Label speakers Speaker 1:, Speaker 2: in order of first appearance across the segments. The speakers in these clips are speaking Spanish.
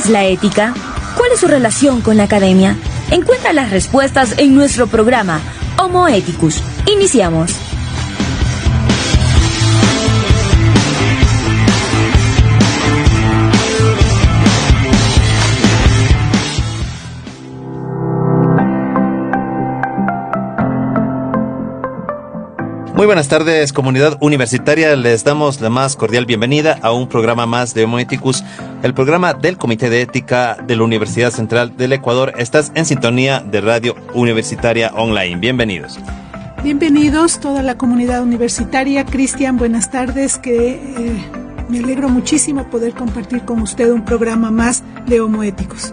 Speaker 1: es la ética? ¿Cuál es su relación con la academia? Encuentra las respuestas en nuestro programa Homo Ethicus. Iniciamos.
Speaker 2: Muy buenas tardes, comunidad universitaria. Les damos la más cordial bienvenida a un programa más de Homo Ethicus, el programa del Comité de Ética de la Universidad Central del Ecuador. Estás en sintonía de Radio Universitaria Online. Bienvenidos.
Speaker 3: Bienvenidos toda la comunidad universitaria. Cristian, buenas tardes, me alegro muchísimo poder compartir con usted un programa más de Homo Ethicus.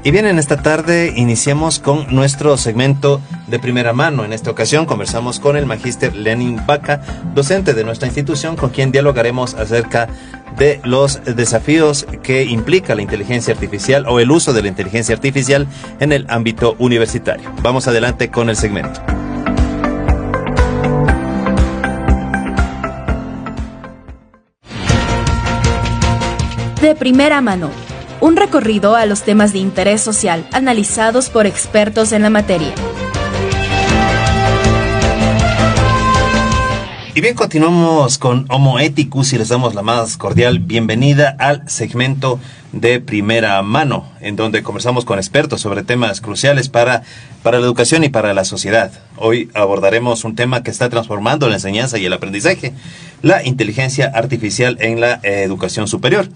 Speaker 2: Y bien, en esta tarde iniciamos con nuestro segmento de primera mano. En esta ocasión conversamos con el magíster Lenin Vaca, docente de nuestra institución, con quien dialogaremos acerca de los desafíos que implica la inteligencia artificial o el uso de la inteligencia artificial en el ámbito universitario. Vamos adelante con el segmento.
Speaker 1: De primera mano. Un recorrido a los temas de interés social analizados por expertos en la materia.
Speaker 2: Y bien, continuamos con Homo Ethicus y les damos la más cordial bienvenida al segmento de primera mano, en donde conversamos con expertos sobre temas cruciales para la educación y para la sociedad. Hoy abordaremos un tema que está transformando la enseñanza y el aprendizaje, la inteligencia artificial en la educación superior.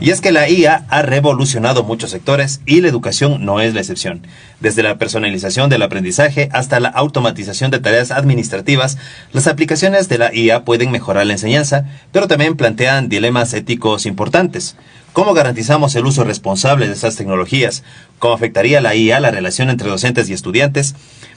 Speaker 2: Y es que la IA ha revolucionado muchos sectores y la educación no es la excepción. Desde la personalización del aprendizaje hasta la automatización de tareas administrativas, las aplicaciones de la IA pueden mejorar la enseñanza, pero también plantean dilemas éticos importantes. ¿Cómo garantizamos el uso responsable de estas tecnologías? ¿Cómo afectaría la IA la relación entre docentes y estudiantes?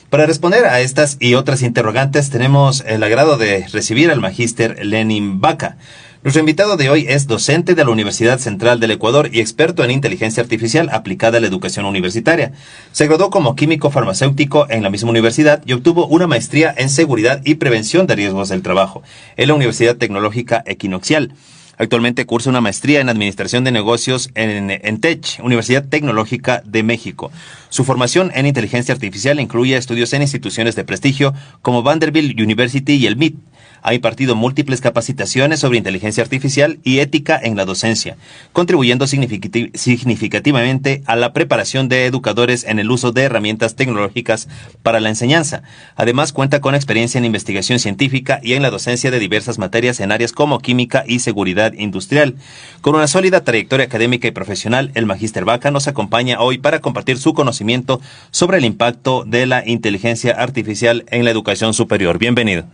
Speaker 2: Para responder a estas y otras interrogantes, tenemos el agrado de recibir al magíster Lenin Vaca. Nuestro invitado de hoy es docente de la Universidad Central del Ecuador y experto en inteligencia artificial aplicada a la educación universitaria. Se graduó como químico farmacéutico en la misma universidad y obtuvo una maestría en seguridad y prevención de riesgos del trabajo en la Universidad Tecnológica Equinoccial. Actualmente cursa una maestría en Administración de Negocios en ENTECH, Universidad Tecnológica de México. Su formación en inteligencia artificial incluye estudios en instituciones de prestigio como Vanderbilt University y el MIT. Ha impartido múltiples capacitaciones sobre inteligencia artificial y ética en la docencia, contribuyendo significativamente a la preparación de educadores en el uso de herramientas tecnológicas para la enseñanza. Además, cuenta con experiencia en investigación científica y en la docencia de diversas materias en áreas como química y seguridad industrial. Con una sólida trayectoria académica y profesional, el magíster Vaca nos acompaña hoy para compartir su conocimiento sobre el impacto de la inteligencia artificial en la educación superior. Bienvenido.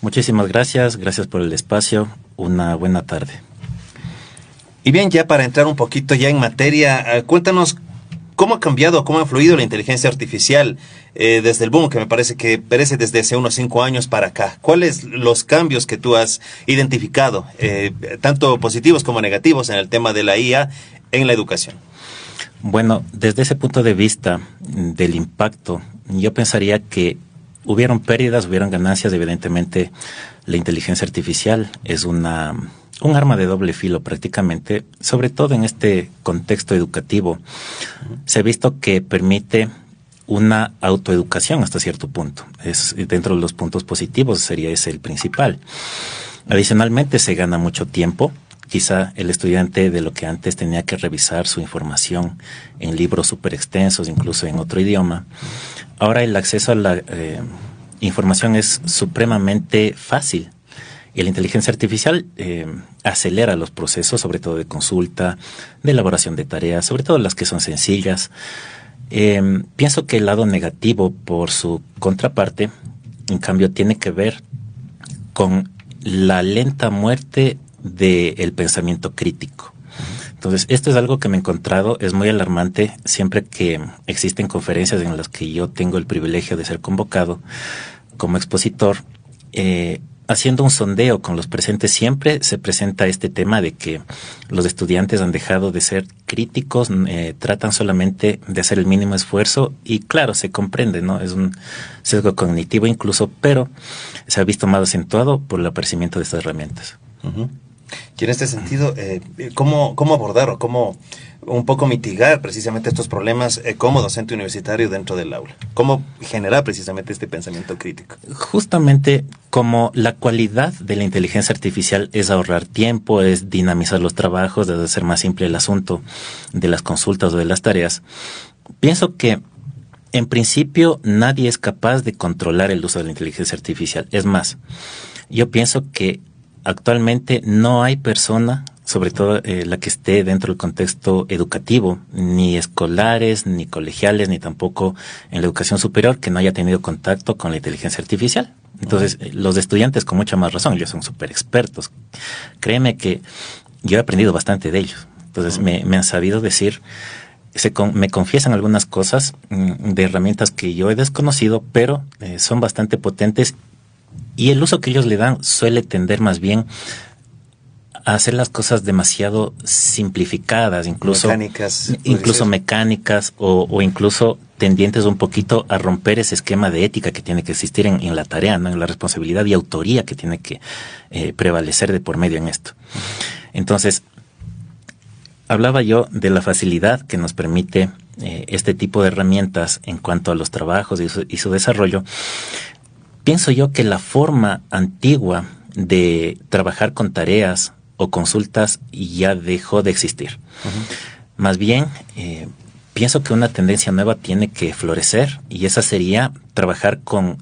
Speaker 4: Muchísimas gracias por el espacio, una buena tarde.
Speaker 2: Y bien, ya para entrar un poquito ya en materia, cuéntanos cómo ha cambiado, cómo ha influido la inteligencia artificial desde el boom, que me parece que parece desde hace unos 5 años para acá. ¿Cuáles los cambios que tú has identificado, tanto positivos como negativos, en el tema de la IA en la educación?
Speaker 4: Bueno, desde ese punto de vista del impacto, yo pensaría que hubieron pérdidas, hubieron ganancias. Evidentemente, la inteligencia artificial es un arma de doble filo prácticamente, sobre todo en este contexto educativo. Se ha visto que permite una autoeducación hasta cierto punto. Es dentro de los puntos positivos, sería ese el principal. Adicionalmente, se gana mucho tiempo. Quizá el estudiante, de lo que antes tenía que revisar su información en libros súper extensos, incluso en otro idioma, ahora el acceso a la información es supremamente fácil. Y la inteligencia artificial acelera los procesos, sobre todo de consulta, de elaboración de tareas, sobre todo las que son sencillas. Pienso que el lado negativo, por su contraparte, en cambio, tiene que ver con la lenta muerte del pensamiento crítico. Entonces, esto es algo que me he encontrado, es muy alarmante siempre que existen conferencias en las que yo tengo el privilegio de ser convocado como expositor. Haciendo un sondeo con los presentes, siempre se presenta este tema de que los estudiantes han dejado de ser críticos, tratan solamente de hacer el mínimo esfuerzo y claro, se comprende, ¿no? Es un sesgo cognitivo incluso, pero se ha visto más acentuado por el aparecimiento de estas herramientas.
Speaker 2: Uh-huh. Y en este sentido, ¿cómo abordar o cómo un poco mitigar precisamente estos problemas como docente universitario dentro del aula? ¿Cómo generar precisamente este pensamiento crítico?
Speaker 4: Justamente como la cualidad de la inteligencia artificial es ahorrar tiempo, es dinamizar los trabajos, es hacer más simple el asunto de las consultas o de las tareas, pienso que en principio nadie es capaz de controlar el uso de la inteligencia artificial. Es más, yo pienso que actualmente no hay persona, sobre todo la que esté dentro del contexto educativo, ni escolares, ni colegiales, ni tampoco en la educación superior, que no haya tenido contacto con la inteligencia artificial. Entonces, los estudiantes con mucha más razón, ellos son súper expertos. Créeme que yo he aprendido bastante de ellos. Entonces, me han sabido decir, me confiesan algunas cosas de herramientas que yo he desconocido, pero son bastante potentes, y el uso que ellos le dan suele tender más bien a hacer las cosas demasiado simplificadas, incluso mecánicas o incluso tendientes un poquito a romper ese esquema de ética que tiene que existir en la tarea, ¿no? En la responsabilidad y autoría que tiene que prevalecer de por medio en esto. Entonces, hablaba yo de la facilidad que nos permite este tipo de herramientas en cuanto a los trabajos y su desarrollo. Pienso yo que la forma antigua de trabajar con tareas o consultas ya dejó de existir. Más bien, pienso que una tendencia nueva tiene que florecer, y esa sería trabajar con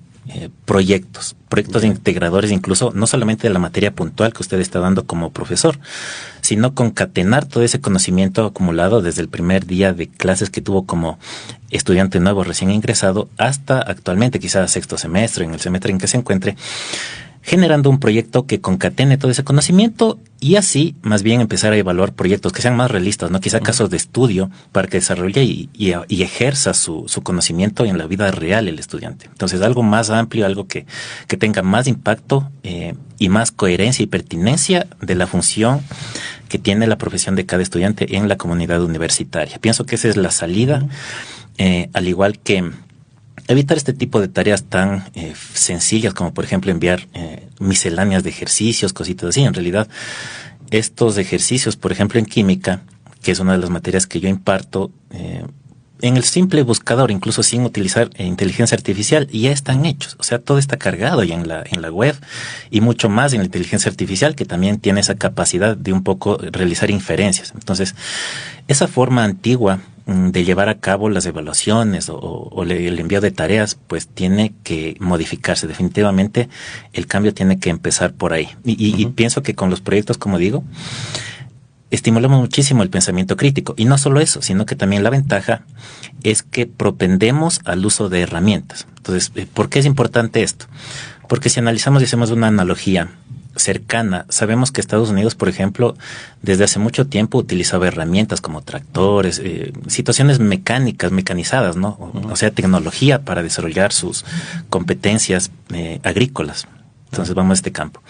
Speaker 4: proyectos integradores, incluso no solamente de la materia puntual que usted está dando como profesor, sino concatenar todo ese conocimiento acumulado desde el primer día de clases que tuvo como estudiante nuevo recién ingresado hasta actualmente, quizás sexto semestre, en el semestre en que se encuentre, generando un proyecto que concatene todo ese conocimiento, y así más bien empezar a evaluar proyectos que sean más realistas, ¿no? Quizá casos de estudio para que desarrolle y ejerza su conocimiento en la vida real el estudiante. Entonces, algo más amplio, algo que tenga más impacto y más coherencia y pertinencia de la función que tiene la profesión de cada estudiante en la comunidad universitaria. Pienso que esa es la salida, al igual que evitar este tipo de tareas tan sencillas como, por ejemplo, enviar misceláneas de ejercicios, cositas así. En realidad, estos ejercicios, por ejemplo, en química, que es una de las materias que yo imparto, en el simple buscador, incluso sin utilizar inteligencia artificial, ya están hechos. O sea, todo está cargado ya en la web, y mucho más en la inteligencia artificial, que también tiene esa capacidad de un poco realizar inferencias. Entonces, esa forma antigua de llevar a cabo las evaluaciones o el envío de tareas, pues tiene que modificarse. Definitivamente el cambio tiene que empezar por ahí. Y pienso que con los proyectos, como digo, estimulamos muchísimo el pensamiento crítico. Y no solo eso, sino que también la ventaja es que propendemos al uso de herramientas. Entonces, ¿por qué es importante esto? Porque si analizamos y hacemos una analogía cercana, sabemos que Estados Unidos, por ejemplo, desde hace mucho tiempo utilizaba herramientas como tractores, situaciones mecanizadas, ¿no? O sea, tecnología para desarrollar sus competencias agrícolas. Entonces vamos a este campo.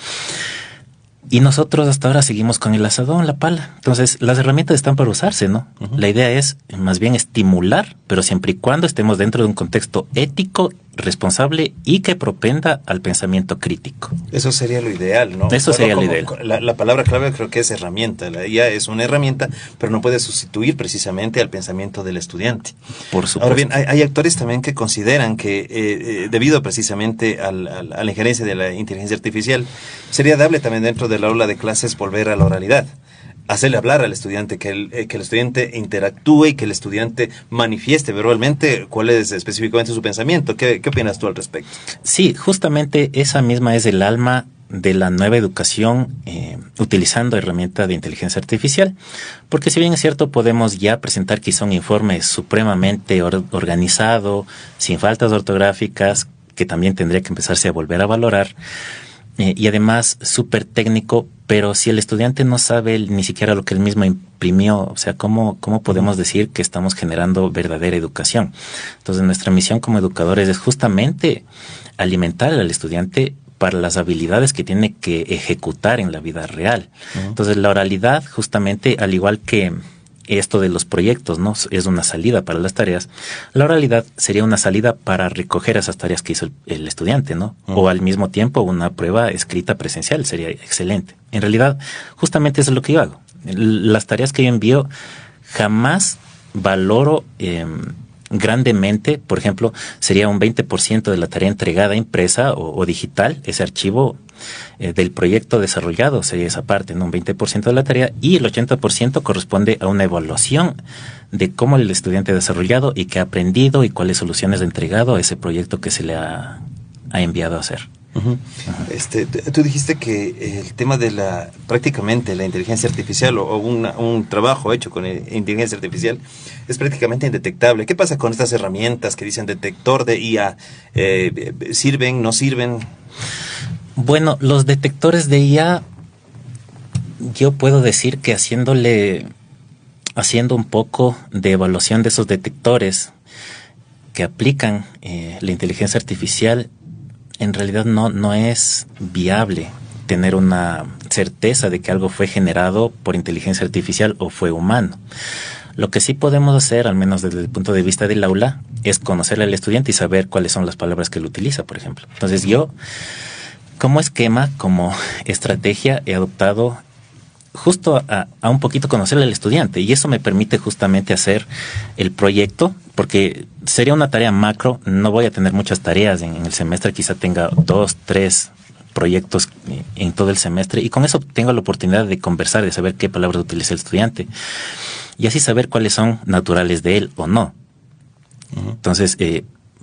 Speaker 4: Y nosotros hasta ahora seguimos con el asadón, la pala. Entonces, las herramientas están para usarse, ¿no? La idea es más bien estimular, pero siempre y cuando estemos dentro de un contexto ético, responsable y que propenda al pensamiento crítico.
Speaker 2: Eso sería lo ideal, ¿no?
Speaker 4: Eso sería lo ideal.
Speaker 2: La palabra clave creo que es herramienta. La IA es una herramienta, pero no puede sustituir precisamente al pensamiento del estudiante.
Speaker 4: Por supuesto.
Speaker 2: Ahora bien, hay actores también que consideran que debido precisamente a la injerencia de la inteligencia artificial, sería dable también dentro del aula de clases volver a la oralidad. Hacerle hablar al estudiante, que el estudiante interactúe y que el estudiante manifieste verbalmente cuál es específicamente su pensamiento. ¿Qué opinas tú al respecto?
Speaker 4: Sí, justamente esa misma es el alma de la nueva educación, utilizando herramientas de inteligencia artificial, porque si bien es cierto, podemos ya presentar quizá un informe supremamente organizado, sin faltas ortográficas, que también tendría que empezarse a volver a valorar, y además súper técnico, pero si el estudiante no sabe ni siquiera lo que él mismo imprimió, o sea, ¿cómo podemos decir que estamos generando verdadera educación? Entonces, nuestra misión como educadores es justamente alimentar al estudiante para las habilidades que tiene que ejecutar en la vida real. Entonces, la oralidad, justamente, al igual que esto de los proyectos, ¿no? Es una salida para las tareas. La oralidad sería una salida para recoger esas tareas que hizo el estudiante, ¿no? O al mismo tiempo una prueba escrita presencial sería excelente. En realidad, justamente eso es lo que yo hago. Las tareas que yo envío jamás valoro grandemente. Por ejemplo, sería un 20% de la tarea entregada impresa o digital, ese archivo del proyecto desarrollado sería esa parte, ¿no? Un 20% de la tarea, y el 80% corresponde a una evaluación de cómo el estudiante ha desarrollado y qué ha aprendido y cuáles soluciones ha entregado a ese proyecto que se le ha enviado a hacer.
Speaker 2: Uh-huh. Tú dijiste que el tema de prácticamente la inteligencia artificial o un trabajo hecho con inteligencia artificial es prácticamente indetectable. ¿Qué pasa con estas herramientas que dicen detector de IA? ¿Sirven, no sirven?
Speaker 4: Bueno, los detectores de IA, yo puedo decir que haciendo un poco de evaluación de esos detectores que aplican la inteligencia artificial, en realidad no es viable tener una certeza de que algo fue generado por inteligencia artificial o fue humano. Lo que sí podemos hacer, al menos desde el punto de vista del aula, es conocer al estudiante y saber cuáles son las palabras que él utiliza, por ejemplo. Entonces yo, como esquema, como estrategia, he adoptado justo a un poquito conocer al estudiante, y eso me permite justamente hacer el proyecto, porque sería una tarea macro. No voy a tener muchas tareas en el semestre, quizá tenga 2, 3 proyectos en todo el semestre, y con eso tengo la oportunidad de conversar, de saber qué palabras utiliza el estudiante y así saber cuáles son naturales de él o no. Uh-huh. Entonces,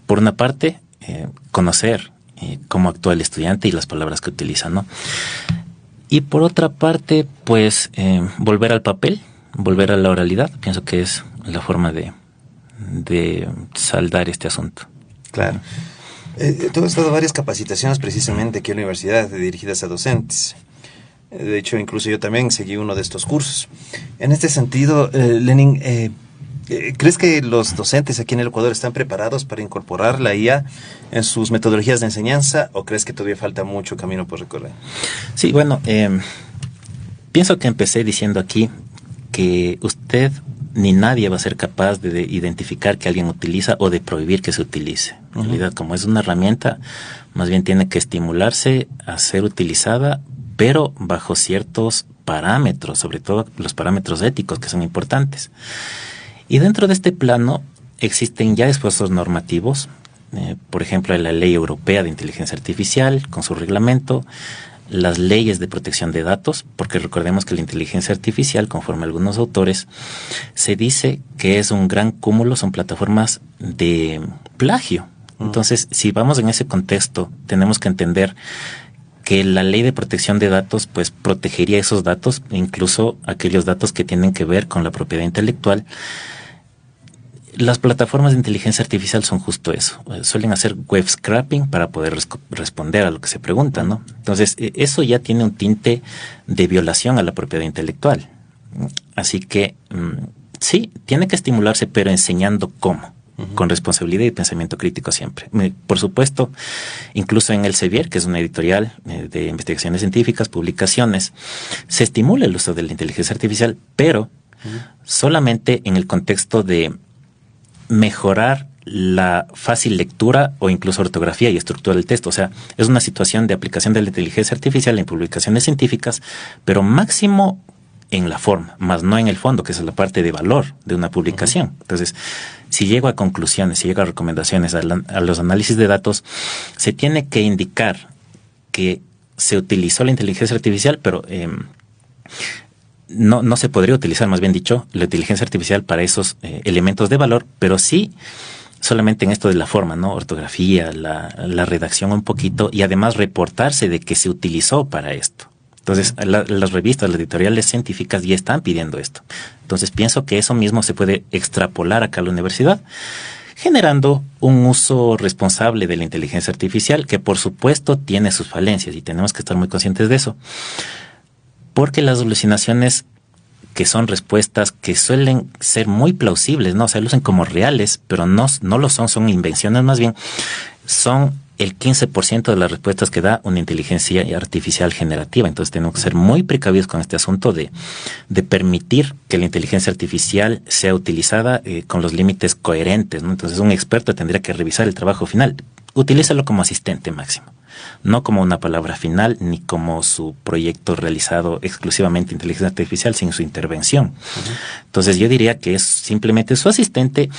Speaker 4: por una parte, conocer cómo actúa el estudiante y las palabras que utiliza, ¿no? Y por otra parte, pues volver al papel, volver a la oralidad. Pienso que es la forma de saldar este asunto.
Speaker 2: Claro. Tú has dado varias capacitaciones precisamente aquí en la universidad dirigidas a docentes. De hecho, incluso yo también seguí uno de estos cursos. En este sentido, Lenin, ¿crees que los docentes aquí en el Ecuador están preparados para incorporar la IA en sus metodologías de enseñanza, o crees que todavía falta mucho camino por recorrer?
Speaker 4: Sí, bueno, pienso que empecé diciendo aquí que usted ni nadie va a ser capaz de identificar que alguien utiliza o de prohibir que se utilice. En realidad, como es una herramienta, más bien tiene que estimularse a ser utilizada, pero bajo ciertos parámetros, sobre todo los parámetros éticos, que son importantes. Y dentro de este plano existen ya esfuerzos normativos, por ejemplo, la Ley Europea de Inteligencia Artificial, con su reglamento, las leyes de protección de datos, porque recordemos que la inteligencia artificial, conforme a algunos autores, se dice que es un gran cúmulo, son plataformas de plagio. Entonces, si vamos en ese contexto, tenemos que entender que la ley de protección de datos pues protegería esos datos, incluso aquellos datos que tienen que ver con la propiedad intelectual. Las plataformas de inteligencia artificial son justo eso. Suelen hacer web scraping para poder responder a lo que se pregunta, ¿no? Entonces, eso ya tiene un tinte de violación a la propiedad intelectual. Así que, sí, tiene que estimularse, pero enseñando cómo. Con responsabilidad y pensamiento crítico siempre. Por supuesto, incluso en Elsevier, que es una editorial de investigaciones científicas, publicaciones, se estimula el uso de la inteligencia artificial, pero solamente en el contexto de mejorar la fácil lectura o incluso ortografía y estructura del texto. O sea, es una situación de aplicación de la inteligencia artificial en publicaciones científicas, pero máximo en la forma, más no en el fondo, que es la parte de valor de una publicación. Entonces, si llego a conclusiones, si llego a recomendaciones, a los análisis de datos, se tiene que indicar que se utilizó la inteligencia artificial, pero no se podría utilizar, más bien dicho, la inteligencia artificial para esos elementos de valor, pero sí solamente en esto de la forma, ¿no? Ortografía, la redacción un poquito, y además reportarse de que se utilizó para esto. Entonces, las revistas, las editoriales científicas ya están pidiendo esto. Entonces, pienso que eso mismo se puede extrapolar acá a la universidad, generando un uso responsable de la inteligencia artificial, que por supuesto tiene sus falencias y tenemos que estar muy conscientes de eso. Porque las alucinaciones, que son respuestas que suelen ser muy plausibles, ¿no? O sea, lucen como reales, pero no lo son invenciones, más bien son el 15% de las respuestas que da una inteligencia artificial generativa. Entonces tenemos que ser muy precavidos con este asunto de permitir que la inteligencia artificial sea utilizada con los límites coherentes, ¿no? Entonces un experto tendría que revisar el trabajo final. Utilízalo como asistente máximo, no como una palabra final, ni como su proyecto realizado exclusivamente inteligencia artificial sin su intervención. Uh-huh. Entonces yo diría que es simplemente su asistente,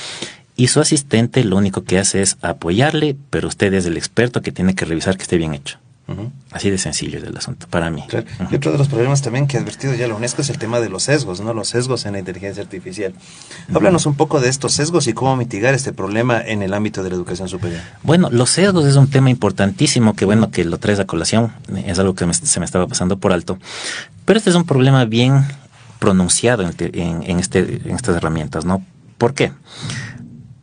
Speaker 4: y su asistente lo único que hace es apoyarle, pero usted es el experto que tiene que revisar que esté bien hecho. Uh-huh. Así de sencillo es el asunto para mí.
Speaker 2: Claro. Uh-huh. Y otro de los problemas también que ha advertido ya la UNESCO es el tema de los sesgos, ¿no? Los sesgos en la inteligencia artificial. Háblanos un poco de estos sesgos y cómo mitigar este problema en el ámbito de la educación superior.
Speaker 4: Bueno, los sesgos es un tema importantísimo, que bueno que lo traes a colación, es algo que se me estaba pasando por alto, pero este es un problema bien pronunciado en estas herramientas, ¿no? ¿Por qué?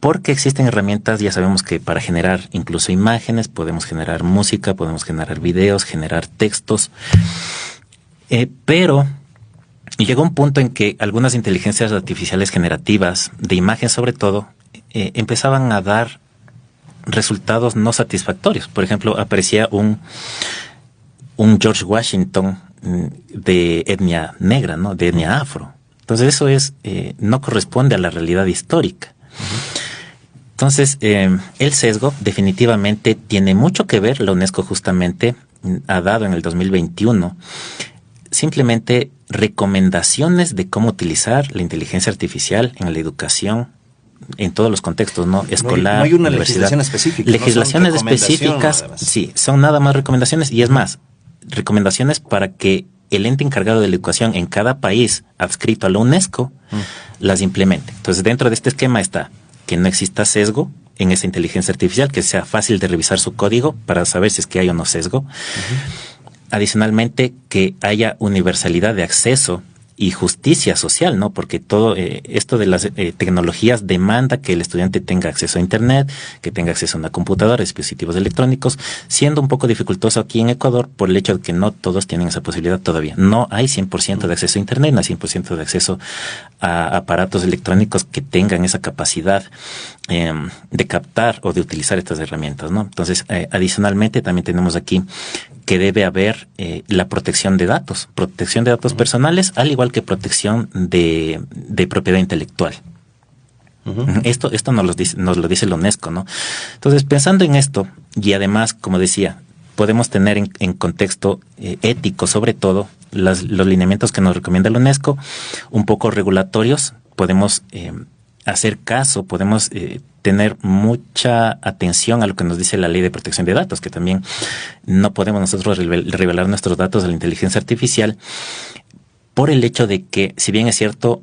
Speaker 4: Porque existen herramientas, ya sabemos que para generar incluso imágenes, podemos generar música, podemos generar videos, generar textos, pero llegó un punto en que algunas inteligencias artificiales generativas, de imagen sobre todo, empezaban a dar resultados no satisfactorios. Por ejemplo, aparecía un George Washington de etnia negra, ¿no? De etnia afro. Entonces eso no corresponde a la realidad histórica. Uh-huh. Entonces, el sesgo definitivamente tiene mucho que ver. La UNESCO justamente ha dado en el 2021 simplemente recomendaciones de cómo utilizar la inteligencia artificial en la educación en todos los contextos, ¿no? Escolar,
Speaker 2: no hay una
Speaker 4: universidad.
Speaker 2: Legislación específica.
Speaker 4: Legislaciones específicas, sí, son nada más recomendaciones, y es más, recomendaciones para que el ente encargado de la educación en cada país adscrito a la UNESCO las implemente. Entonces, dentro de este esquema está que no exista sesgo en esa inteligencia artificial, que sea fácil de revisar su código para saber si es que hay o no sesgo. Uh-huh. Adicionalmente, que haya universalidad de acceso y justicia social, ¿no? Porque todo esto de las tecnologías demanda que el estudiante tenga acceso a Internet, que tenga acceso a una computadora, dispositivos electrónicos, siendo un poco dificultoso aquí en Ecuador por el hecho de que no todos tienen esa posibilidad todavía. No hay 100% de acceso a Internet, no hay 100% de acceso a aparatos electrónicos que tengan esa capacidad de captar o de utilizar estas herramientas, ¿no? Entonces, adicionalmente, también tenemos aquí que debe haber la protección de datos personales, al igual que protección de propiedad intelectual. Uh-huh. Esto nos lo dice la UNESCO, ¿no? Entonces, pensando en esto, y además, como decía, podemos tener en contexto ético, sobre todo, los lineamientos que nos recomienda la UNESCO, un poco regulatorios, podemos hacer caso, podemos tener mucha atención a lo que nos dice la Ley de Protección de Datos, que también no podemos nosotros revelar nuestros datos a la inteligencia artificial, por el hecho de que, si bien es cierto,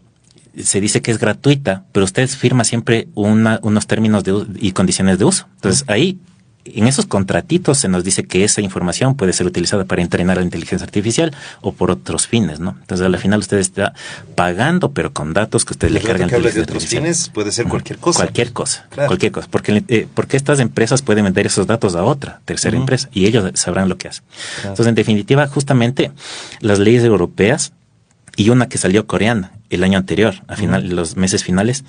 Speaker 4: se dice que es gratuita, pero usted firma siempre unos términos y condiciones de uso. Entonces, ahí, en esos contratitos se nos dice que esa información puede ser utilizada para entrenar a la inteligencia artificial o por otros fines, ¿no? Entonces, al final usted está pagando, pero con datos que usted le cargan.
Speaker 2: Que hablas de otros fines, puede ser cualquier cosa.
Speaker 4: Cualquier cosa, claro. Cualquier cosa. Porque estas empresas pueden vender esos datos a otra tercera empresa, y ellos sabrán lo que hacen. Claro. Entonces, en definitiva, justamente las leyes europeas y una que salió coreana el año anterior, a los meses finales,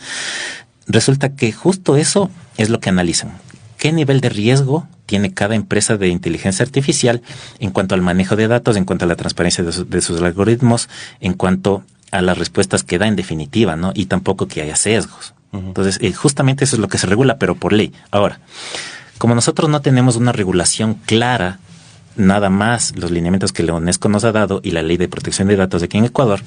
Speaker 4: resulta que justo eso es lo que analizan. ¿Qué nivel de riesgo tiene cada empresa de inteligencia artificial en cuanto al manejo de datos, en cuanto a la transparencia de sus algoritmos, en cuanto a las respuestas que da en definitiva, ¿no? Y tampoco que haya sesgos. Uh-huh. Entonces, justamente eso es lo que se regula, pero por ley. Ahora, como nosotros no tenemos una regulación clara, nada más los lineamientos que la UNESCO nos ha dado y la Ley de Protección de Datos aquí en Ecuador,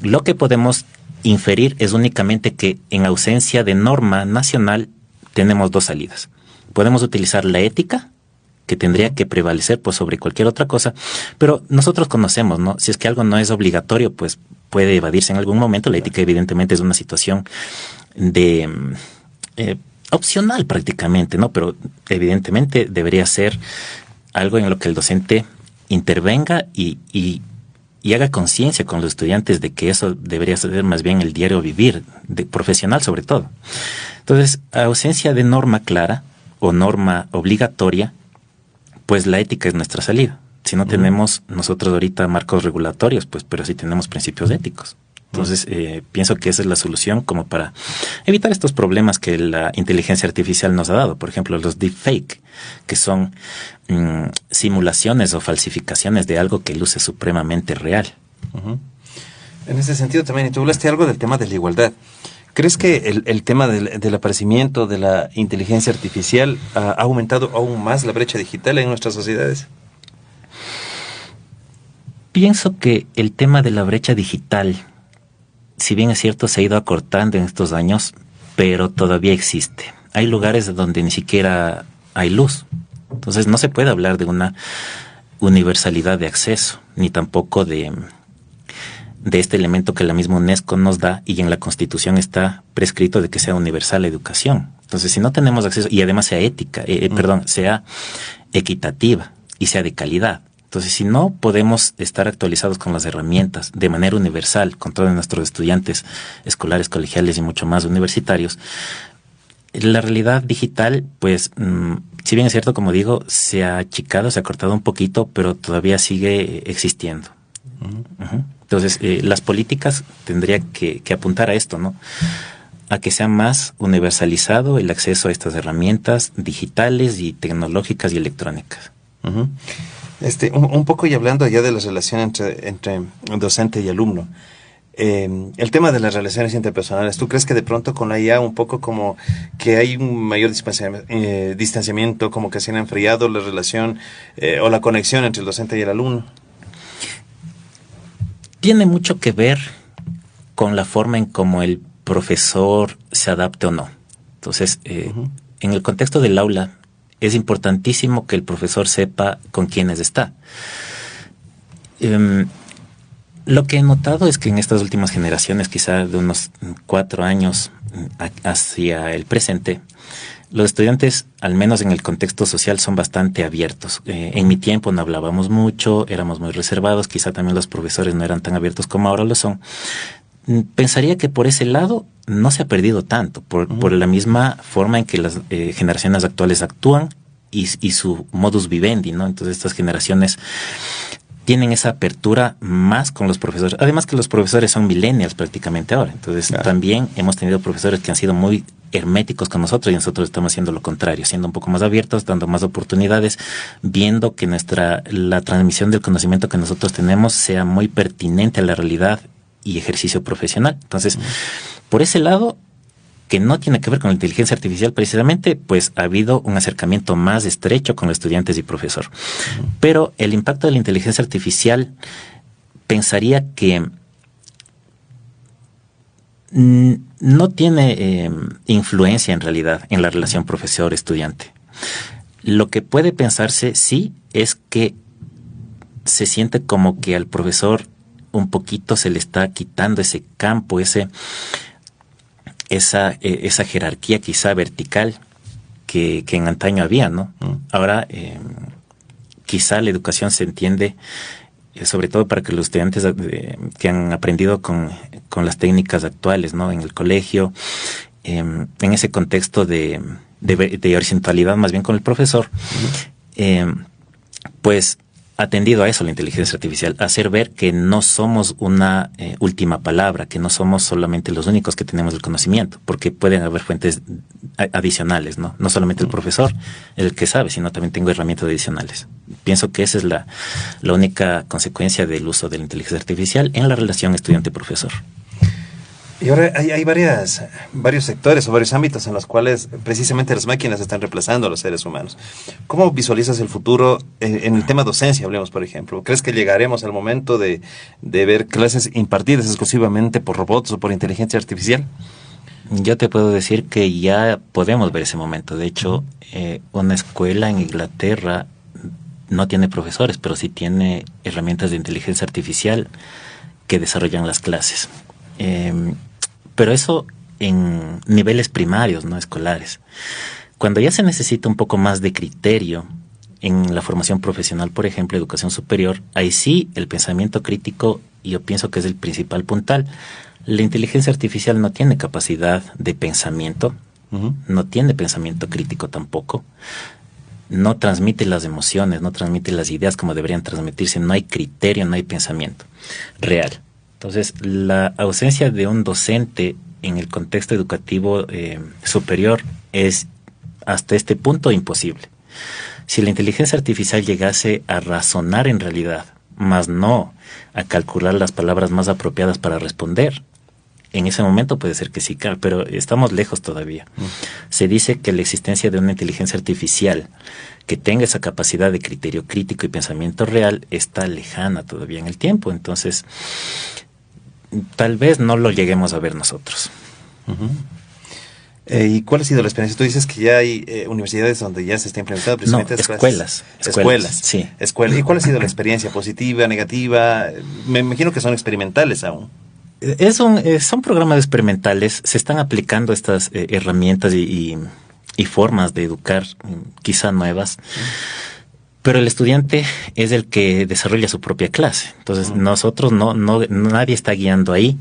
Speaker 4: lo que podemos inferir es únicamente que en ausencia de norma nacional tenemos dos salidas. Podemos utilizar la ética, que tendría que prevalecer pues sobre cualquier otra cosa, pero nosotros conocemos, ¿no? Si es que algo no es obligatorio, pues puede evadirse en algún momento. La ética evidentemente es una situación de opcional prácticamente, ¿no? Pero evidentemente debería ser algo en lo que el docente intervenga y haga conciencia con los estudiantes de que eso debería ser más bien el diario vivir, profesional sobre todo. Entonces, a ausencia de norma clara o norma obligatoria, pues la ética es nuestra salida. Si no tenemos nosotros ahorita marcos regulatorios, pues, pero sí tenemos principios éticos. Entonces, pienso que esa es la solución como para evitar estos problemas que la inteligencia artificial nos ha dado. Por ejemplo, los deepfake, que son simulaciones o falsificaciones de algo que luce supremamente real.
Speaker 2: En ese sentido también, y tú hablaste algo del tema de la igualdad. ¿Crees que el tema del aparecimiento de la inteligencia artificial ha aumentado aún más la brecha digital en nuestras sociedades?
Speaker 4: Pienso que el tema de la brecha digital, si bien es cierto, se ha ido acortando en estos años, pero todavía existe. Hay lugares donde ni siquiera hay luz. Entonces no se puede hablar de una universalidad de acceso, ni tampoco de este elemento que la misma UNESCO nos da, y en la Constitución está prescrito de que sea universal la educación. Entonces, si no tenemos acceso, y además sea ética, sea equitativa y sea de calidad. Entonces, si no podemos estar actualizados con las herramientas de manera universal con todos nuestros estudiantes escolares, colegiales y mucho más universitarios, la realidad digital, pues, si bien es cierto, como digo, se ha achicado, se ha cortado un poquito, pero todavía sigue existiendo. Entonces, las políticas tendrían que apuntar a esto, ¿no? A que sea más universalizado el acceso a estas herramientas digitales y tecnológicas y electrónicas.
Speaker 2: Un poco y hablando ya de la relación entre docente y alumno, el tema de las relaciones interpersonales, ¿tú crees que de pronto con la IA un poco como que hay un mayor distanciamiento, como que se han enfriado la relación o la conexión entre el docente y el alumno?
Speaker 4: Tiene mucho que ver con la forma en cómo el profesor se adapte o no. Entonces, en el contexto del aula, es importantísimo que el profesor sepa con quiénes está. Lo que he notado es que en estas últimas generaciones, quizá de unos 4 años hacia el presente, los estudiantes, al menos en el contexto social, son bastante abiertos. En mi tiempo no hablábamos mucho, éramos muy reservados, quizá también los profesores no eran tan abiertos como ahora lo son. Pensaría que por ese lado no se ha perdido tanto, por la misma forma en que las generaciones actuales actúan y su modus vivendi, ¿no? Entonces estas generaciones tienen esa apertura más con los profesores. Además que los profesores son millennials prácticamente ahora. Entonces también hemos tenido profesores que han sido muy herméticos con nosotros y nosotros estamos haciendo lo contrario, siendo un poco más abiertos, dando más oportunidades, viendo que la transmisión del conocimiento que nosotros tenemos sea muy pertinente a la realidad y ejercicio profesional. Entonces, por ese lado, que no tiene que ver con la inteligencia artificial precisamente, pues ha habido un acercamiento más estrecho con los estudiantes y profesor. Pero el impacto de la inteligencia artificial, pensaría que no tiene influencia en realidad en la relación profesor-estudiante. Lo que puede pensarse, sí, es que se siente como que al profesor un poquito se le está quitando ese campo, esa jerarquía quizá vertical que en antaño había, ¿no? Ahora quizá la educación se entiende sobre todo para que los estudiantes que han aprendido con las técnicas actuales, ¿no? En el colegio, en ese contexto de horizontalidad más bien con el profesor, pues ha tendido a eso la inteligencia artificial, a hacer ver que no somos una última palabra, que no somos solamente los únicos que tenemos el conocimiento, porque pueden haber fuentes adicionales, ¿no? No solamente el profesor el que sabe, sino también tengo herramientas adicionales. Pienso que esa es la única consecuencia del uso de la inteligencia artificial en la relación estudiante-profesor.
Speaker 2: Y ahora hay varios sectores o varios ámbitos en los cuales precisamente las máquinas están reemplazando a los seres humanos. ¿Cómo visualizas el futuro en el tema docencia, hablemos por ejemplo? ¿Crees que llegaremos al momento de ver clases impartidas exclusivamente por robots o por inteligencia artificial?
Speaker 4: Yo te puedo decir que ya podemos ver ese momento. De hecho, una escuela en Inglaterra no tiene profesores, pero sí tiene herramientas de inteligencia artificial que desarrollan las clases. Pero eso en niveles primarios, no escolares. Cuando ya se necesita un poco más de criterio en la formación profesional, por ejemplo, educación superior, ahí sí el pensamiento crítico, yo pienso que es el principal puntal. La inteligencia artificial no tiene capacidad de pensamiento, no tiene pensamiento crítico tampoco, no transmite las emociones, no transmite las ideas como deberían transmitirse, no hay criterio, no hay pensamiento real. Entonces, la ausencia de un docente en el contexto educativo superior es hasta este punto imposible. Si la inteligencia artificial llegase a razonar en realidad, más no a calcular las palabras más apropiadas para responder, en ese momento puede ser que sí, claro, pero estamos lejos todavía. Se dice que la existencia de una inteligencia artificial que tenga esa capacidad de criterio crítico y pensamiento real está lejana todavía en el tiempo. Entonces, tal vez no lo lleguemos a ver nosotros.
Speaker 2: ¿Y cuál ha sido la experiencia? Tú dices que ya hay universidades donde ya se está implementando precisamente
Speaker 4: escuelas. Sí.
Speaker 2: ¿Y cuál ha sido la experiencia? ¿Positiva, negativa? Me imagino que son experimentales aún.
Speaker 4: Son programas experimentales, se están aplicando estas herramientas y formas de educar quizá nuevas, pero el estudiante es el que desarrolla su propia clase. Entonces nosotros nadie está guiando ahí.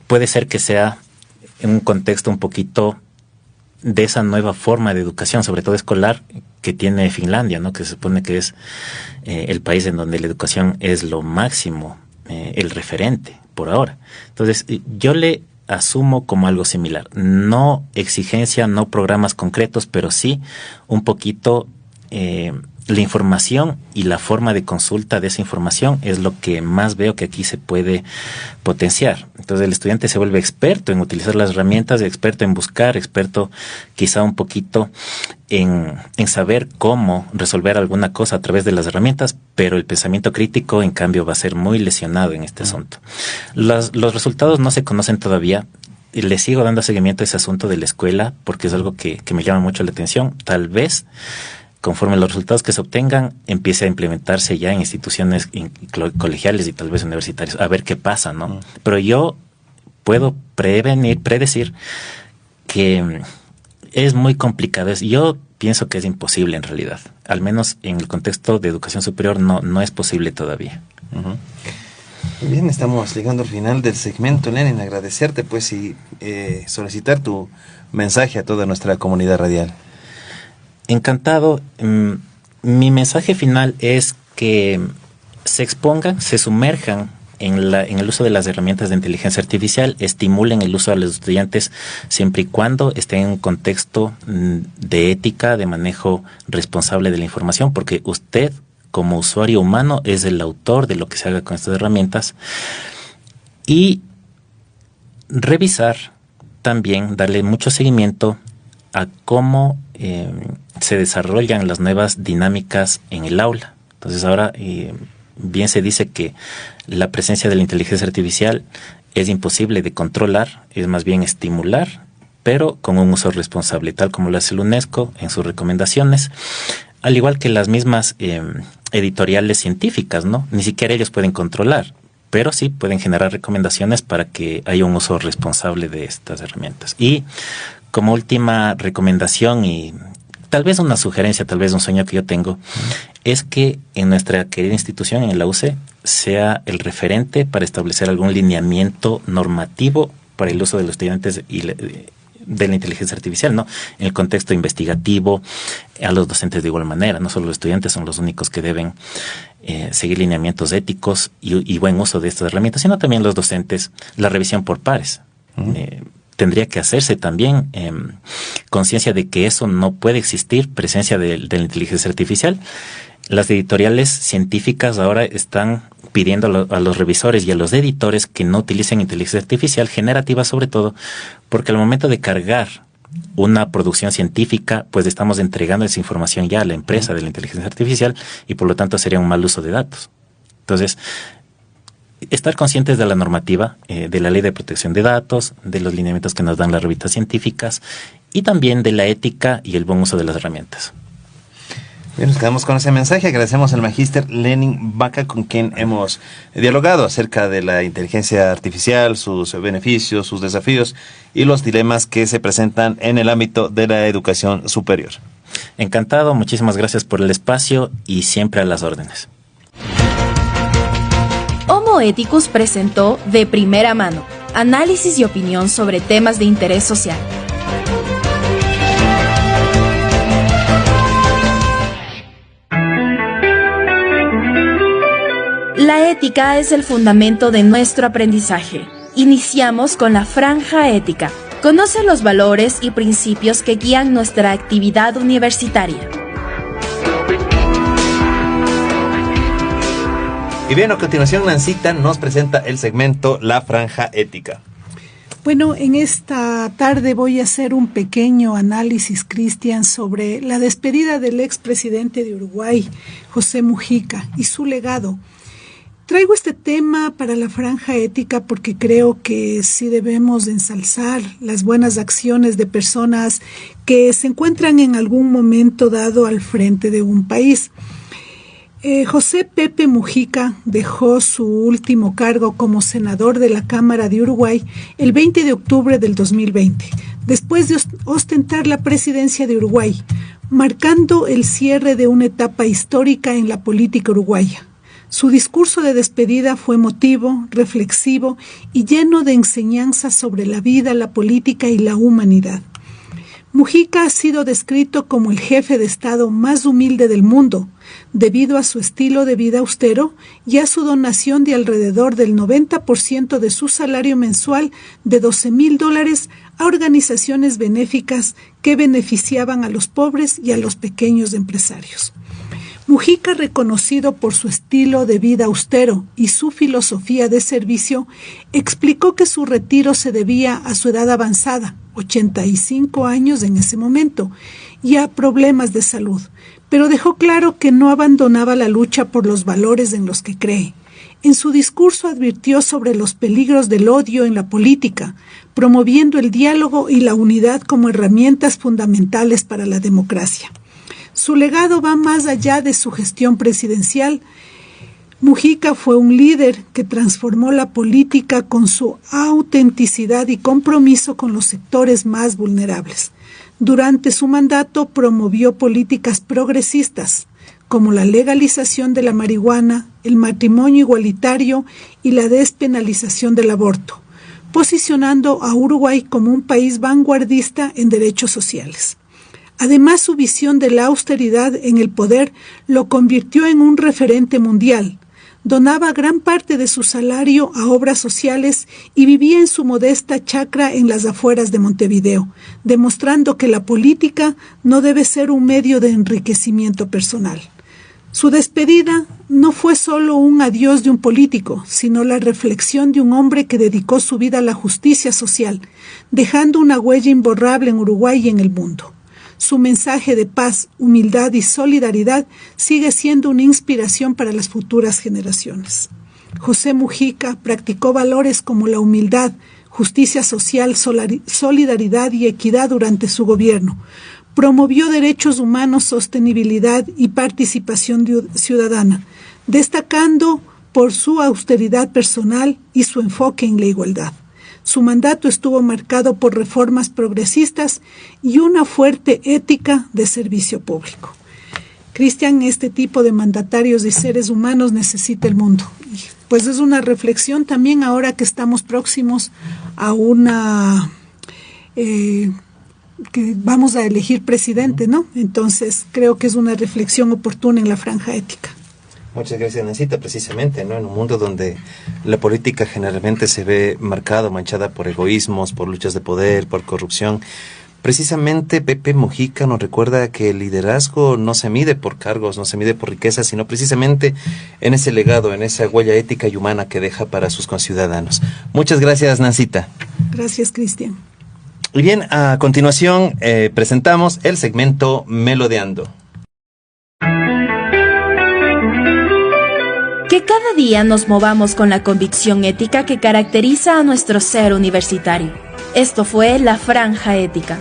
Speaker 4: Puede ser que sea en un contexto un poquito de esa nueva forma de educación, sobre todo escolar, que tiene Finlandia, ¿no? Que se supone que es el país en donde la educación es lo máximo, el referente por ahora. Entonces, yo le asumo como algo similar. No exigencia, no programas concretos, pero sí un poquito la información y la forma de consulta de esa información es lo que más veo que aquí se puede potenciar. Entonces el estudiante se vuelve experto en utilizar las herramientas, experto en buscar, experto quizá un poquito en saber cómo resolver alguna cosa a través de las herramientas, pero el pensamiento crítico en cambio va a ser muy lesionado en este asunto. Los resultados no se conocen todavía. Le sigo dando seguimiento a ese asunto de la escuela porque es algo que me llama mucho la atención. Tal vez conforme los resultados que se obtengan, empiece a implementarse ya en instituciones colegiales y tal vez universitarias, a ver qué pasa, ¿no? Pero yo puedo predecir que es muy complicado. Yo pienso que es imposible en realidad. Al menos en el contexto de educación superior no es posible todavía.
Speaker 2: Bien, estamos llegando al final del segmento, Lenin. Agradecerte pues y solicitar tu mensaje a toda nuestra comunidad radial.
Speaker 4: Encantado. Mi mensaje final es que se expongan, se sumerjan en el uso de las herramientas de inteligencia artificial, estimulen el uso de los estudiantes siempre y cuando estén en un contexto de ética, de manejo responsable de la información, porque usted como usuario humano es el autor de lo que se haga con estas herramientas. Y revisar también, darle mucho seguimiento a cómo se desarrollan las nuevas dinámicas en el aula. Entonces ahora bien se dice que la presencia de la inteligencia artificial es imposible de controlar, es más bien estimular, pero con un uso responsable, tal como lo hace la UNESCO en sus recomendaciones, al igual que las mismas editoriales científicas, ¿no? Ni siquiera ellos pueden controlar, pero sí pueden generar recomendaciones para que haya un uso responsable de estas herramientas. Y como última recomendación y tal vez una sugerencia, tal vez un sueño que yo tengo, es que en nuestra querida institución, en la UCE, sea el referente para establecer algún lineamiento normativo para el uso de los estudiantes y de la inteligencia artificial, ¿no? En el contexto investigativo, a los docentes de igual manera. No solo los estudiantes son los únicos que deben seguir lineamientos éticos y buen uso de estas herramientas, sino también los docentes, la revisión por pares. Tendría que hacerse también conciencia de que eso no puede existir, presencia de la inteligencia artificial. Las editoriales científicas ahora están pidiendo a los revisores y a los editores que no utilicen inteligencia artificial generativa, sobre todo porque al momento de cargar una producción científica, pues estamos entregando esa información ya a la empresa de la inteligencia artificial y por lo tanto sería un mal uso de datos. Entonces, estar conscientes de la normativa, de la ley de protección de datos, de los lineamientos que nos dan las revistas científicas y también de la ética y el buen uso de las herramientas.
Speaker 2: Bien, nos quedamos con ese mensaje. Agradecemos al magíster Lenin Vaca, con quien hemos dialogado acerca de la inteligencia artificial, sus beneficios, sus desafíos y los dilemas que se presentan en el ámbito de la educación superior.
Speaker 4: Encantado, muchísimas gracias por el espacio y siempre a las órdenes.
Speaker 1: Homo Ethicus presentó De Primera Mano, análisis y opinión sobre temas de interés social. La ética es el fundamento de nuestro aprendizaje. Iniciamos con la franja ética. Conoce los valores y principios que guían nuestra actividad universitaria.
Speaker 2: Y bien, a continuación Nancita nos presenta el segmento La Franja Ética.
Speaker 3: Bueno, en esta tarde voy a hacer un pequeño análisis, Cristian, sobre la despedida del expresidente de Uruguay, José Mujica, y su legado. Traigo este tema para la franja ética porque creo que sí debemos ensalzar las buenas acciones de personas que se encuentran en algún momento dado al frente de un país. José Pepe Mujica dejó su último cargo como senador de la Cámara de Uruguay el 20 de octubre del 2020, después de ostentar la presidencia de Uruguay, marcando el cierre de una etapa histórica en la política uruguaya. Su discurso de despedida fue emotivo, reflexivo y lleno de enseñanzas sobre la vida, la política y la humanidad. Mujica ha sido descrito como el jefe de Estado más humilde del mundo, debido a su estilo de vida austero y a su donación de alrededor del 90% de su salario mensual de $12,000 a organizaciones benéficas que beneficiaban a los pobres y a los pequeños empresarios. Mujica, reconocido por su estilo de vida austero y su filosofía de servicio, explicó que su retiro se debía a su edad avanzada, 85 años en ese momento, y a problemas de salud, pero dejó claro que no abandonaba la lucha por los valores en los que cree. En su discurso advirtió sobre los peligros del odio en la política, promoviendo el diálogo y la unidad como herramientas fundamentales para la democracia. Su legado va más allá de su gestión presidencial. Mujica fue un líder que transformó la política con su autenticidad y compromiso con los sectores más vulnerables. Durante su mandato promovió políticas progresistas, como la legalización de la marihuana, el matrimonio igualitario y la despenalización del aborto, posicionando a Uruguay como un país vanguardista en derechos sociales. Además, su visión de la austeridad en el poder lo convirtió en un referente mundial. Donaba gran parte de su salario a obras sociales y vivía en su modesta chacra en las afueras de Montevideo, demostrando que la política no debe ser un medio de enriquecimiento personal. Su despedida no fue solo un adiós de un político, sino la reflexión de un hombre que dedicó su vida a la justicia social, dejando una huella imborrable en Uruguay y en el mundo. Su mensaje de paz, humildad y solidaridad sigue siendo una inspiración para las futuras generaciones. José Mujica practicó valores como la humildad, justicia social, solidaridad y equidad durante su gobierno. Promovió derechos humanos, sostenibilidad y participación ciudadana, destacando por su austeridad personal y su enfoque en la igualdad. Su mandato estuvo marcado por reformas progresistas y una fuerte ética de servicio público. Cristian, este tipo de mandatarios y seres humanos necesita el mundo. Pues es una reflexión también ahora que estamos próximos a una... que vamos a elegir presidente, ¿no? Entonces creo que es una reflexión oportuna en la franja ética.
Speaker 2: Muchas gracias, Nancita. Precisamente, ¿no? En un mundo donde la política generalmente se ve marcada, manchada por egoísmos, por luchas de poder, por corrupción, precisamente Pepe Mujica nos recuerda que el liderazgo no se mide por cargos, no se mide por riqueza, sino precisamente en ese legado, en esa huella ética y humana que deja para sus conciudadanos. Muchas gracias, Nancita.
Speaker 3: Gracias, Cristian.
Speaker 2: Y bien, a continuación presentamos el segmento Melodeando.
Speaker 1: Que cada día nos movamos con la convicción ética que caracteriza a nuestro ser universitario. Esto fue La Franja Ética.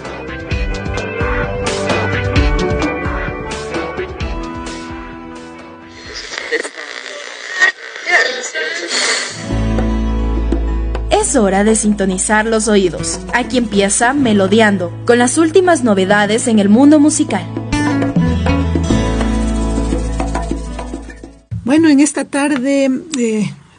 Speaker 1: Es hora de sintonizar los oídos. Aquí empieza Melodeando, con las últimas novedades en el mundo musical.
Speaker 3: Bueno, en esta tarde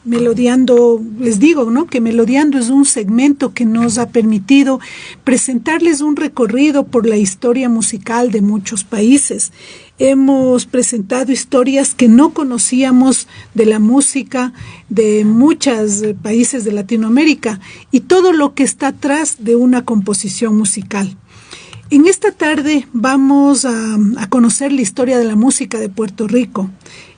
Speaker 3: Melodiando, les digo, ¿no?, que Melodiando es un segmento que nos ha permitido presentarles un recorrido por la historia musical de muchos países. Hemos presentado historias que no conocíamos de la música de muchos países de Latinoamérica y todo lo que está atrás de una composición musical. En esta tarde vamos a conocer la historia de la música de Puerto Rico.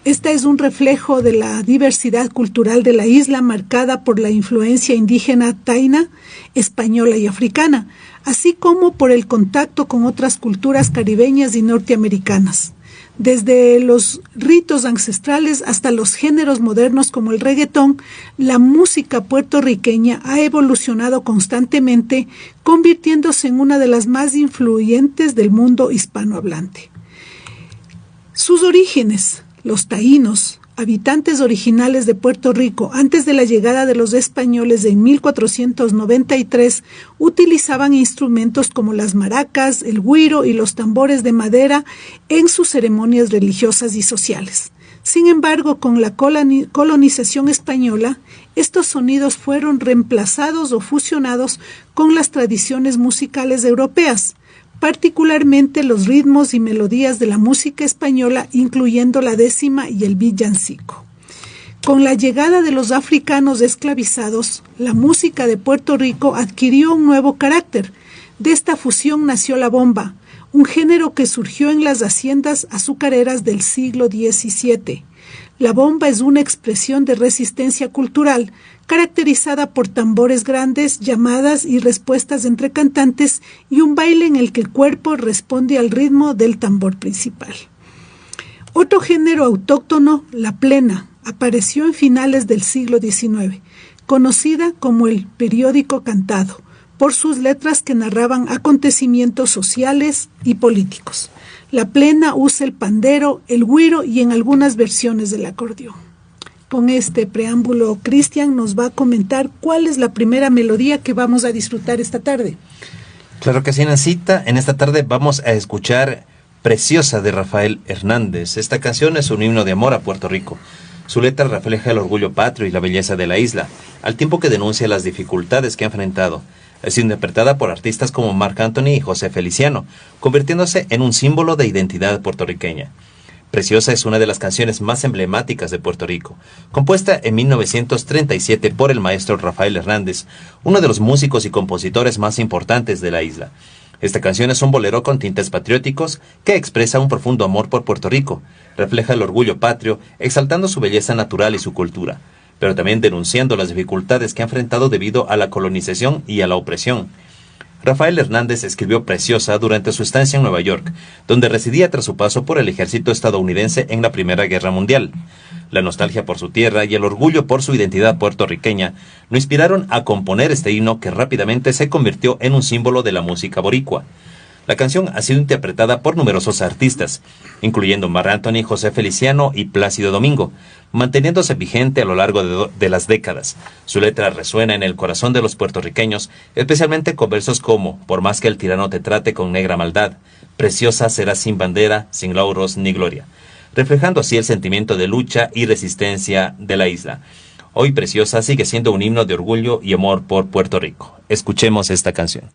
Speaker 3: Esta es un reflejo de la diversidad cultural de la isla, marcada por la influencia indígena taína, española y africana, así como por el contacto con otras culturas caribeñas y norteamericanas. Desde los ritos ancestrales hasta los géneros modernos como el reggaetón, la música puertorriqueña ha evolucionado constantemente, convirtiéndose en una de las más influyentes del mundo hispanohablante. Sus orígenes, los taínos, habitantes originales de Puerto Rico, antes de la llegada de los españoles en 1493, utilizaban instrumentos como las maracas, el güiro y los tambores de madera en sus ceremonias religiosas y sociales. Sin embargo, con la colonización española, estos sonidos fueron reemplazados o fusionados con las tradiciones musicales europeas, particularmente los ritmos y melodías de la música española, incluyendo la décima y el villancico. Con la llegada de los africanos esclavizados, la música de Puerto Rico adquirió un nuevo carácter. De esta fusión nació la bomba, un género que surgió en las haciendas azucareras del siglo XVII. La bomba es una expresión de resistencia cultural, caracterizada por tambores grandes, llamadas y respuestas entre cantantes y un baile en el que el cuerpo responde al ritmo del tambor principal. Otro género autóctono, la plena, apareció en finales del siglo XIX, conocida como el periódico cantado, por sus letras que narraban acontecimientos sociales y políticos. La plena usa el pandero, el güiro y en algunas versiones del acordeón. Con este preámbulo, Cristian nos va a comentar cuál es la primera melodía que vamos a disfrutar esta tarde.
Speaker 2: Claro que sí, Nancita. En esta tarde vamos a escuchar Preciosa de Rafael Hernández. Esta canción es un himno de amor a Puerto Rico. Su letra refleja el orgullo patrio y la belleza de la isla, al tiempo que denuncia las dificultades que ha enfrentado. Es interpretada por artistas como Marc Anthony y José Feliciano, convirtiéndose en un símbolo de identidad puertorriqueña. Preciosa es una de las canciones más emblemáticas de Puerto Rico, compuesta en 1937 por el maestro Rafael Hernández, uno de los músicos y compositores más importantes de la isla. Esta canción es un bolero con tintes patrióticos que expresa un profundo amor por Puerto Rico, refleja el orgullo patrio, exaltando su belleza natural y su cultura, pero también denunciando las dificultades que ha enfrentado debido a la colonización y a la opresión. Rafael Hernández escribió Preciosa durante su estancia en Nueva York, donde residía tras su paso por el ejército estadounidense en la Primera Guerra Mundial. La nostalgia por su tierra y el orgullo por su identidad puertorriqueña lo inspiraron a componer este himno que rápidamente se convirtió en un símbolo de la música boricua. La canción ha sido interpretada por numerosos artistas, incluyendo Marc Anthony, José Feliciano y Plácido Domingo, manteniéndose vigente a lo largo de las décadas. Su letra resuena en el corazón de los puertorriqueños, especialmente con versos como Por más que el tirano te trate con negra maldad, preciosa serás sin bandera, sin lauros ni gloria, reflejando así el sentimiento de lucha y resistencia de la isla. Hoy Preciosa sigue siendo un himno de orgullo y amor por Puerto Rico. Escuchemos esta canción.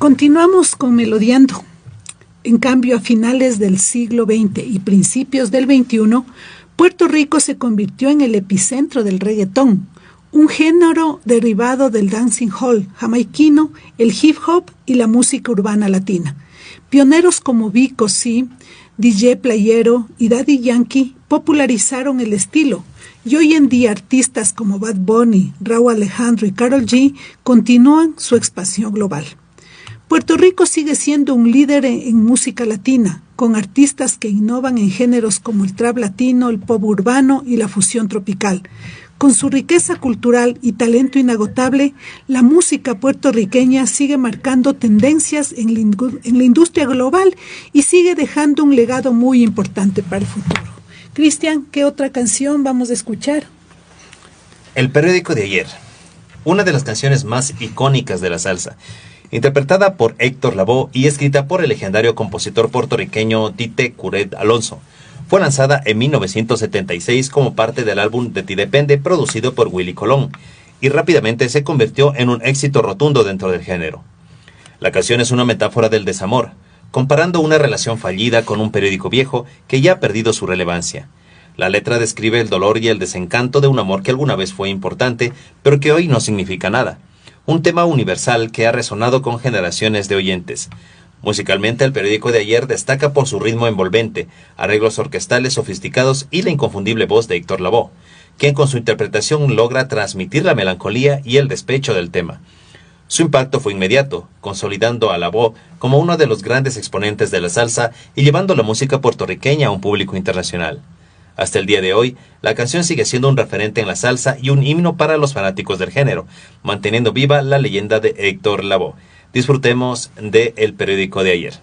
Speaker 3: Continuamos con Melodiando. En cambio, a finales del siglo XX y principios del XXI, Puerto Rico se convirtió en el epicentro del reggaetón, un género derivado del dancing hall jamaiquino, el hip hop y la música urbana latina. Pioneros como Vico C, DJ Playero y Daddy Yankee popularizaron el estilo, y hoy en día artistas como Bad Bunny, Rauw Alejandro y Karol G continúan su expansión global. Puerto Rico sigue siendo un líder en música latina, con artistas que innovan en géneros como el trap latino, el pop urbano y la fusión tropical. Con su riqueza cultural y talento inagotable, la música puertorriqueña sigue marcando tendencias en la industria global y sigue dejando un legado muy importante para el futuro. Cristian, ¿qué otra canción vamos a escuchar?
Speaker 2: El periódico de ayer, una de las canciones más icónicas de la salsa, interpretada por Héctor Lavoe y escrita por el legendario compositor puertorriqueño Tite Curet Alonso. Fue lanzada en 1976 como parte del álbum De Ti Depende, producido por Willy Colón, y rápidamente se convirtió en un éxito rotundo dentro del género. La canción es una metáfora del desamor, comparando una relación fallida con un periódico viejo que ya ha perdido su relevancia. La letra describe el dolor y el desencanto de un amor que alguna vez fue importante, pero que hoy no significa nada. Un tema universal que ha resonado con generaciones de oyentes. Musicalmente, el periódico de ayer destaca por su ritmo envolvente, arreglos orquestales sofisticados y la inconfundible voz de Héctor Lavoe, quien con su interpretación logra transmitir la melancolía y el despecho del tema. Su impacto fue inmediato, consolidando a Lavoe como uno de los grandes exponentes de la salsa y llevando la música puertorriqueña a un público internacional. Hasta el día de hoy, la canción sigue siendo un referente en la salsa y un himno para los fanáticos del género, manteniendo viva la leyenda de Héctor Lavoe. Disfrutemos de El periódico de ayer.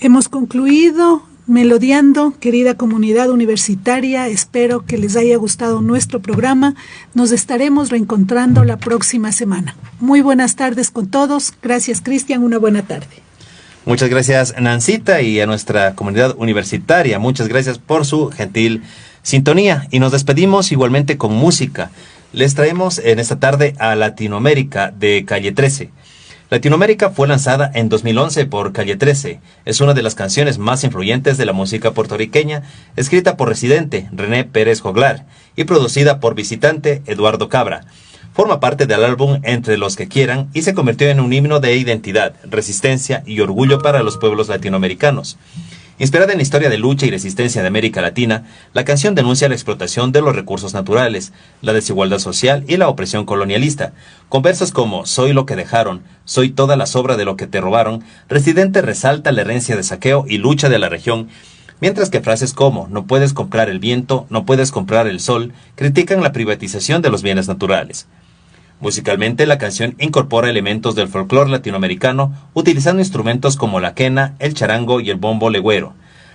Speaker 3: Hemos concluido Melodiando, querida comunidad universitaria. Espero que les haya gustado nuestro programa. Nos estaremos reencontrando la próxima semana. Muy buenas tardes con todos. Gracias, Cristian. Una buena tarde.
Speaker 2: Muchas gracias, Nancita, y a nuestra comunidad universitaria. Muchas gracias por su gentil sintonía. Y nos despedimos igualmente con música. Les traemos en esta tarde a Latinoamérica de Calle 13. Latinoamérica fue lanzada en 2011 por Calle 13. Es una de las canciones más influyentes de la música puertorriqueña, escrita por Residente, René Pérez Joglar, y producida por Visitante, Eduardo Cabra. Forma parte del álbum Entre los que quieran y se convirtió en un himno de identidad, resistencia y orgullo para los pueblos latinoamericanos. Inspirada en la historia de lucha y resistencia de América Latina, la canción denuncia la explotación de los recursos naturales, la desigualdad social y la opresión colonialista. Con versos como "Soy lo que dejaron", "Soy toda la sobra de lo que te robaron", Residente resalta la herencia de saqueo y lucha de la región, mientras que frases como "No puedes comprar el viento, no puedes comprar el sol", critican la privatización de los bienes naturales. Musicalmente, la canción incorpora elementos del folclore latinoamericano, utilizando instrumentos como la quena, el charango y el bombo legüero.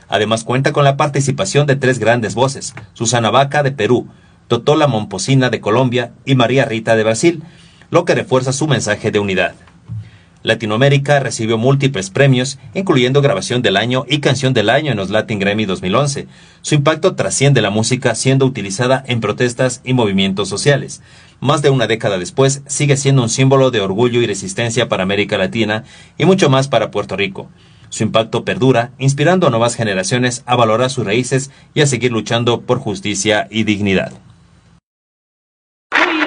Speaker 2: Además, cuenta con la participación de 3 grandes voces: Susana Vaca de Perú, Totola Momposina de Colombia y María Rita de Brasil, lo que refuerza su mensaje de unidad. Latinoamérica recibió múltiples premios, incluyendo Grabación del Año y Canción del Año en los Latin Grammy 2011. Su impacto trasciende la música, siendo utilizada en protestas y movimientos sociales. Más de una década después, sigue siendo un símbolo de orgullo y resistencia para América Latina y mucho más para Puerto Rico. Su impacto perdura, inspirando a nuevas generaciones a valorar sus raíces y a seguir luchando por justicia y dignidad.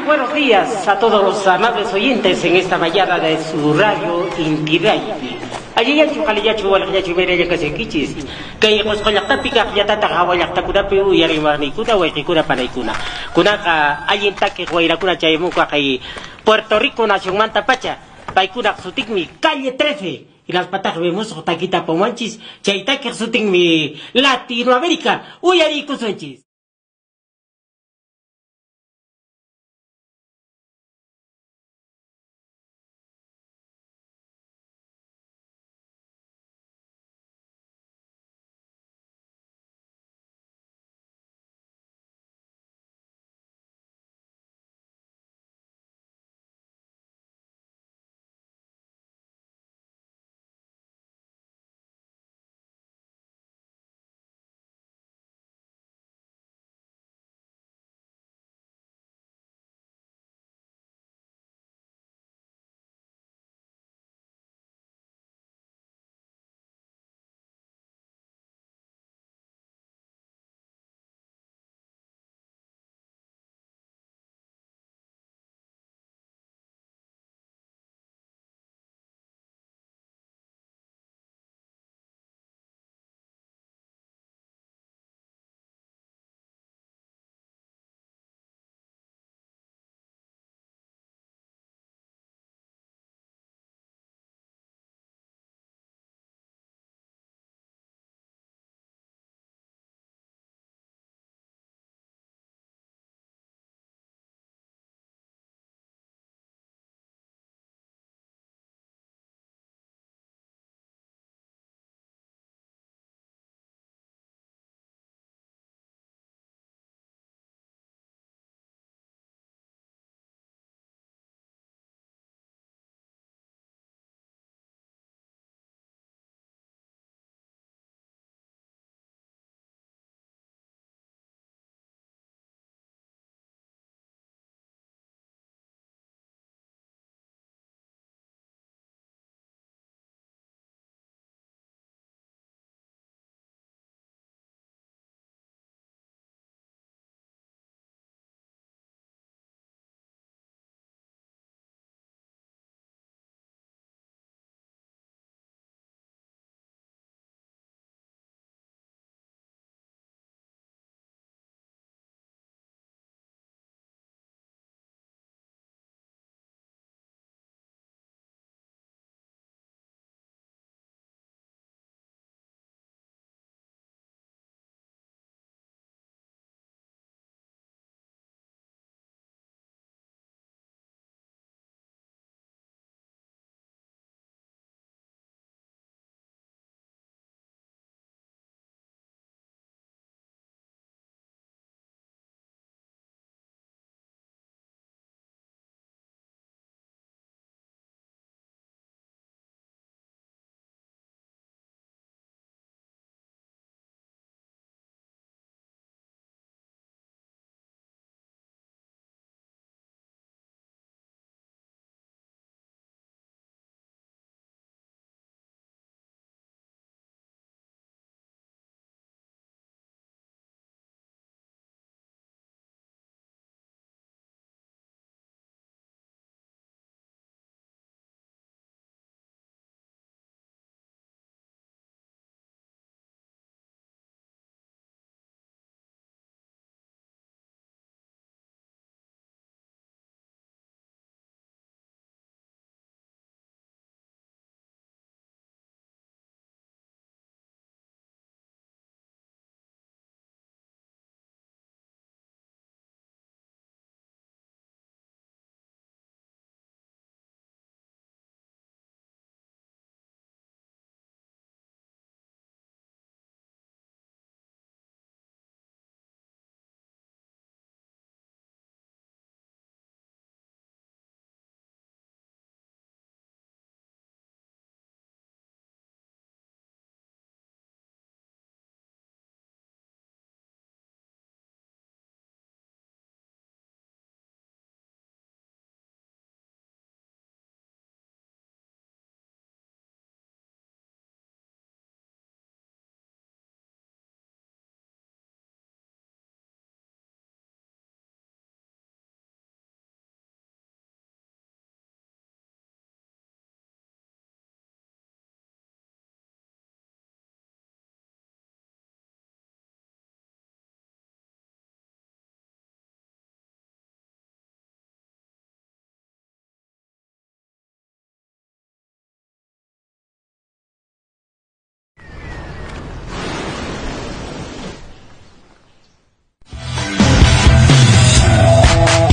Speaker 5: Buenos días a todos los amables oyentes en esta mañana de su radio Inti Radio. Allí ya chukaliyachu walayachu mereya kasekichis. Kay qosqollaqtapiqa qillatata hawallaqtakunapi uyariwarniykuna wayqikuna panaykuna. Kunaqa allintaki wayrakuna chaymunqa kay Puerto Rico nacionmanta pacha. Paykuna sutikmi Calle 13. Y las patas vemos taquita pomanchis. Chaytaki sutikmi Latinoamérica. Uyarikusunchis.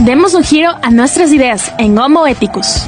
Speaker 1: Demos un giro a nuestras ideas en Homo Ethicus.